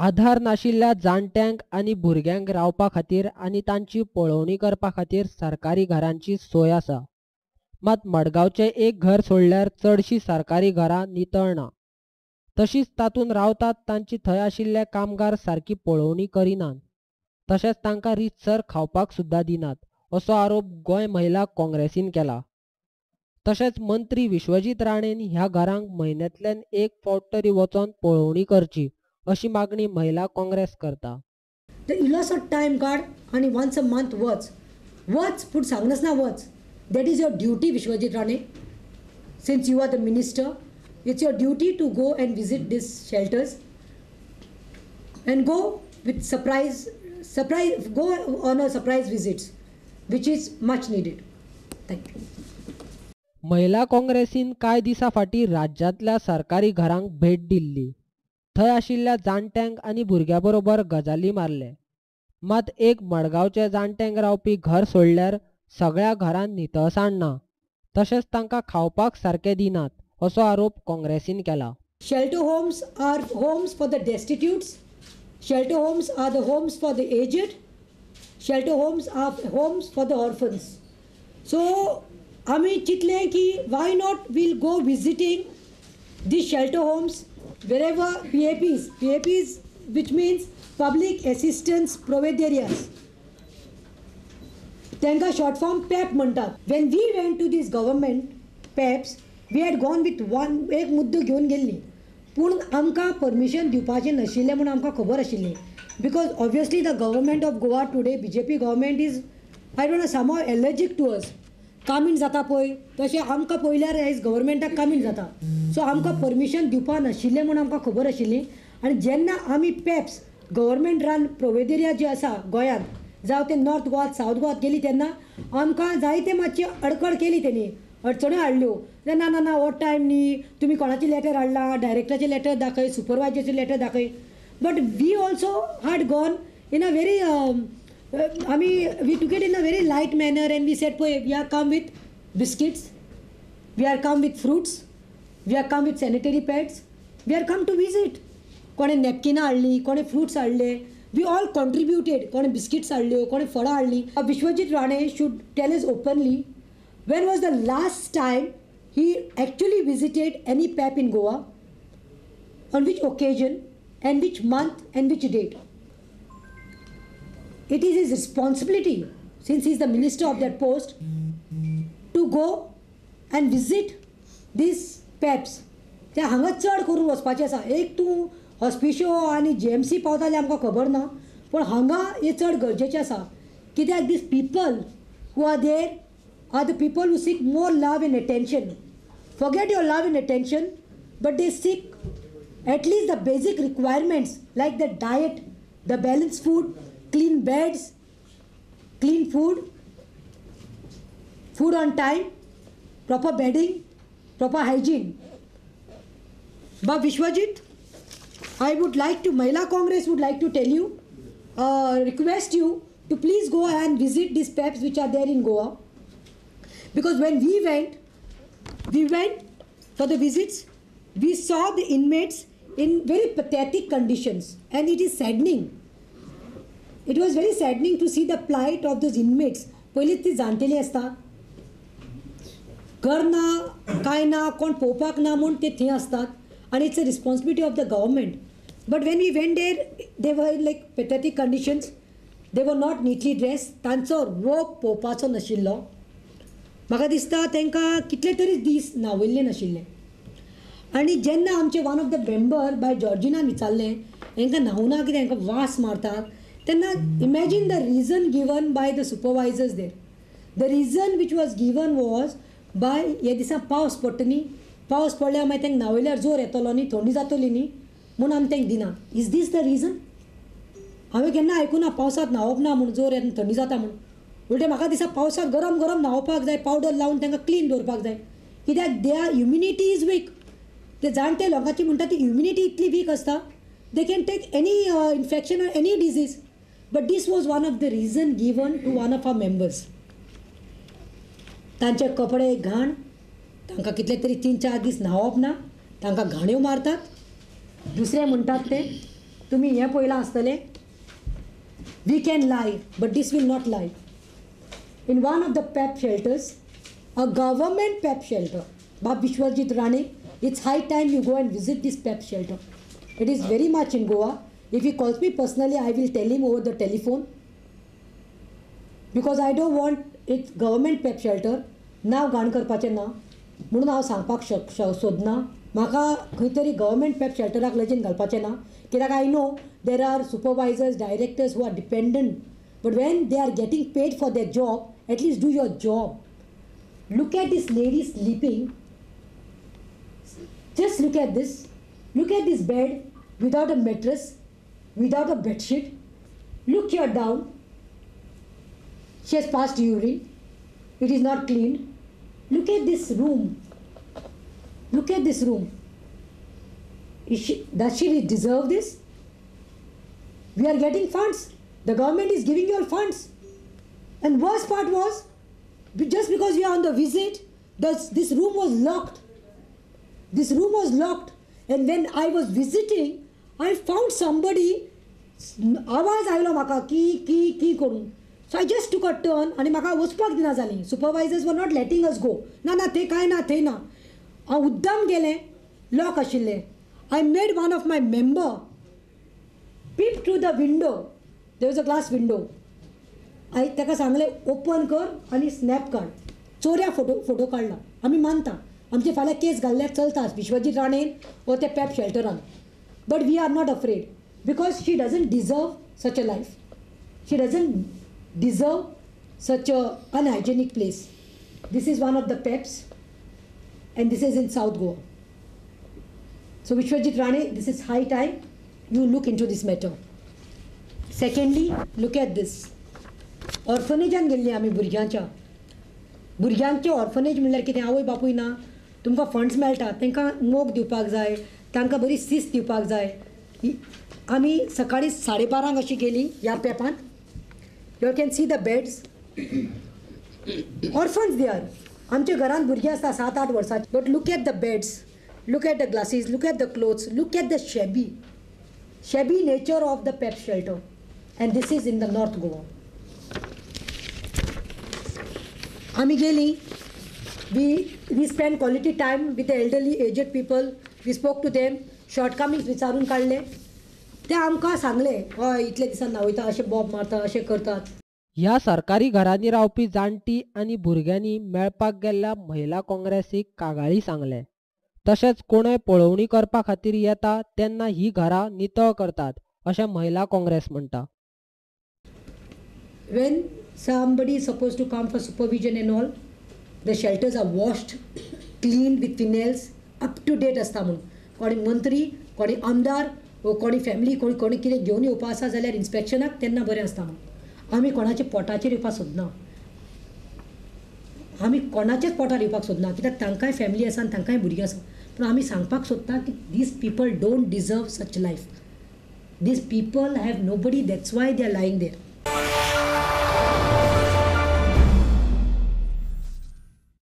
आधार नाशिल्ल्या जाणट्यांक आनी भुरग्यांक रावपा खातीर आनी तांची पळोवणी करपा खातीर सरकारी घरांची सोय आसा. मात मडगांवचें एक घर सोडल्यार चडशीं सरकारी घरां नितळ ना. तशींच तातूंत रावतात तांची थंय आशिल्ले कामगार सारकी पळोवणी करिनात. तशेंच तांकां रितसर खावपाक सुद्दां दिनात असो आरोप गोंय महिला काँग्रेसीन केला. तशेंच मंत्री विश्वजीत राणेन ह्या घरांक म्हयन्यांतल्यान एक फावट तरी वचोन पळोवणी करची अशी मागणी महिला काँग्रेस करता. The illicit time card आणि once a month वच पूण सांगनासतना वच. That is your duty, Vishwajit Rane. Since you are the minister, it's your duty to go and visit these shelters and go with go on a surprise visits, which is much needed. Thank you. महिला काँग्रेसीन कांय दिसा फाटीं राज्यांतल्या सरकारी घरांक भेट दिल्ली. थंय आशिल्ल्या जाणट्यांक आनी भुरग्यां बरोबर गजाली मारले. मात एक मडगांवचे जाणट्यांक रावपी घर सोडल्यार सगळ्या घरांत नितळसाण ना. तशेंच तांकां खावपाक सारके दिनात असो आरोप काँग्रेसीन केला. Shelter homes are homes for the destitutes. Shelter homes are the homes for the aged. Shelter homes are homes for the orphans. So आमी चिंतलें की why not we'll go visiting these shelter homes wherever PAPs which means public assistance providerias. तांकां short form PAP म्हणटात. When we went to these government PAPs, we had gone with एक मुद्दो घेवन गेल्ली, पूण आमकां परमिशन दिवपाचें नाशिल्लें म्हूण आमकां खबर आशिल्लें. Because obviously the government of Goa today, BJP government is, I don't know, somehow allergic to us. कामीण जाता पळय तशें आमकां पयल्यार आयज गव्हर्मेंटाक कामीण जाता. सो आमकां परमिशन दिवपा नाशिल्लें म्हूण आमकां खबर आशिल्ली. आनी जेन्ना आमी पॅप्स गव्हर्मेंट रन प्रोवेदेरिया जे आसा गोंयांत, जावं ते नॉर्थ गोवात सावथ गोवात गेली तेन्ना आमकां जायते मातशी अडखळ केली तेणी, अडचण्यो हाडल्यो. ना ना ना हो टायम न्ही, तुमी कोणाची लेटर हाडला, डायरेक्टराचें लेटर दाखय, सुपरवायजराचें लेटर दाखय. But we also had gone in a very we took it in a very light manner and we said, we are come with biscuits, we are come with fruits, we are come with sanitary pads, we are come to visit. कोणे नॅपकिनां हाडली, कोणे fruits हाडले, we all contributed. कोणे biscuits हाडल्यो, कोणे फळां हाडली. Vishwajit Rane should tell us openly when was the last time he actually visited any PAP in Goa, on which occasion and which month and which date. It is his responsibility, since he is the minister of that post, to go and visit these PAPs. ते हांगा चड करून वचपाचें आसा. एक तूं हॉस्पिशो आनी JMC पावता जाल्यार आमकां खबर ना, पूण हांगा हें चड गरजेचें आसा. कित्याक these people who are there are the people who seek more love and attention. Forget your love and attention, but they seek at least the basic requirements like the diet, the balanced food, clean beds, clean food on time, proper bedding, proper hygiene. But Vishwajit, I would like to, Mahila Congress would like to tell you, request you to please go and visit these PAPs which are there in Goa. Because when we went for the visits, we saw the inmates in very pathetic conditions, and it is saddening. It was very saddening to see the plight of those inmates. पयलीं ती जाणटेली आसता, घर ना कांय ना, कोण पळोवपाक ना म्हूण ते थंय आसतात, आनी it's a responsibility of the government. But when we went there, they were like pathetic conditions, they were not neatly dress, तांचो रोग पळोवपाचो नाशिल्लो. म्हाका दिसता तांकां कितले तरी दीस न्हावयल्ले नाशिल्ले. आनी जेन्ना आमचे one of the member by जॉर्जिनान विचारलें हांकां न्हावना कितें, हांकां वास मारतात, तेन्ना imagine the reason given by the supervisors there. The reason which was given was by ह्या दिसा पावस पडटा न्ही, पावस पडल्यार मागीर तांकां न्हावयल्यार जोर येतलो न्ही, थंडी जातली न्ही, म्हणून आमी तांकां दिना. Is this the reason? हांवें केन्ना आयकूं ना पावसांत न्हावप ना म्हणून, जोर येता थंडी जाता म्हणून. उलटें म्हाका दिसता पावसाक गरम गरम न्हावपाक जाय, पावडर लावन तांकां क्लीन दवरपाक जाय. कित्याक they are immunity is weak. ते जाणटे लोकांची म्हणटा ती इम्युनिटी इतली वीक आसता, they can take any infection or any disease. But this was one of the reason given to one of our members. तांचे कपडे घाण, तांकां कितले तरी 3-4 दीस न्हावप ना, तांकां घाण्यो मारतात. दुसरे म्हणटात ते तुमी हें पळयलां आसतलें, वी कॅन लाय बट दीस वील नॉट लाय. In one of the PEP shelters, a government PEP shelter, Bab Vishwajit Rane, it's high time you go and visit this PEP shelter. It is very much in Goa. If he calls me personally, I will tell him over the telephone. Because I don't want it government PEP shelter, नाव घाण करपाचें ना, म्हणून हांव सांगपाक सोदना. म्हाका खंय तरी government PEP shelterक लगीन घालपाचें ना, कित्याक I know there are supervisors, directors who are dependent. But when they are getting paid for their job, at least do your job. Look at this lady sleeping. Just look at this. Look at this bed without a mattress, without a bedsheet. Look here down. She has passed urine. It is not cleaned. Look at this room. Look at this room. Does she deserve this? We are getting funds. The government is giving you all funds. And worst part was, just because we are on the visit, this room was locked. This room was locked. And when I was visiting, I found somebody, आवाज आयलो म्हाका की करून. So I just took a turn आनी म्हाका वचपाक दिना जाली. Supervisors were not letting us go. ना थंय कांय ना, थंय ना. हांव उद्दाम गेलें, लॉक आशिल्लें. I made one of my member peep through the window. There was a glass window. ताका सांगलें ओपन कर आनी स्नॅप काड. चोऱ्या फोटो काडला. आमी मानता आमचे फाल्यां केस घाल्ल्यार चलता विश्वजीत राणेन वो ते PEP shelteran. But we are not afraid because she doesn't deserve such a life. She doesn't deserve such a unhygienic place. This is one of the PEPs and this is in South Goa. So Vishwajit Rane, this is high time you look into this matter. Secondly, look at this. ऑर्फनेजान गेल्लीं आमी भुरग्यांचे orphanage म्हणल्यार कितें, आवय बापूय ना, तुमकां funds मेळटा, तांकां मोग दिवपाक जाय, तांकां बरी शिस्त दिवपाक जाय. आमी सकाळीं 12:30 अशी गेलीं ह्या पेपान. You can see the beds. Orphans they are. आमच्या घरांत भुरगीं आसता 7-8 वर्सांची. But look at the beds, look at the glasses, look at the clothes, look at the shabby nature of the PEP shelter. And this is in the North Goa. आमी गेलीं, we spent quality time with the elderly aged people. We spoke to them, shortcomings विचारून काडले. ते आमकां सांगले, हय इतले दिसान नावयता, अशें बॉब मारता, अशें करतात. ह्या सरकारी घरांनी रावपी जाणटी आनी भुरग्यांनी मेळपाक गेल्ल्या महिला काँग्रेसीक कागाळी सांगले. तशेंच कोणय पळोवणी करपा खातीर येता तेन्ना ही घरां नितळ करतात अशें महिला काँग्रेस म्हणटा. When somebody is supposed to come for supervision and all, the shelters are washed, cleaned with finales, up to date आसता म्हणून. कोणी मंत्री, कोणी आमदार, कोणी फॅमिली, कोणी कितें घेवन येवपा आसा जाल्यार इन्स्पेक्शनाक तेन्ना बरें आसता म्हणून. आमी कोणाच्या पोटाचेर येवपाक सोदना. आमी कोणाचेच पोटार येवपाक सोदना, कित्याक तांकांय फॅमिली आसा आनी तांकांय भुरगीं आसा. पूण आमी सांगपाक सोदता की these people don't deserve such life. These people have nobody, that's why they are lying there.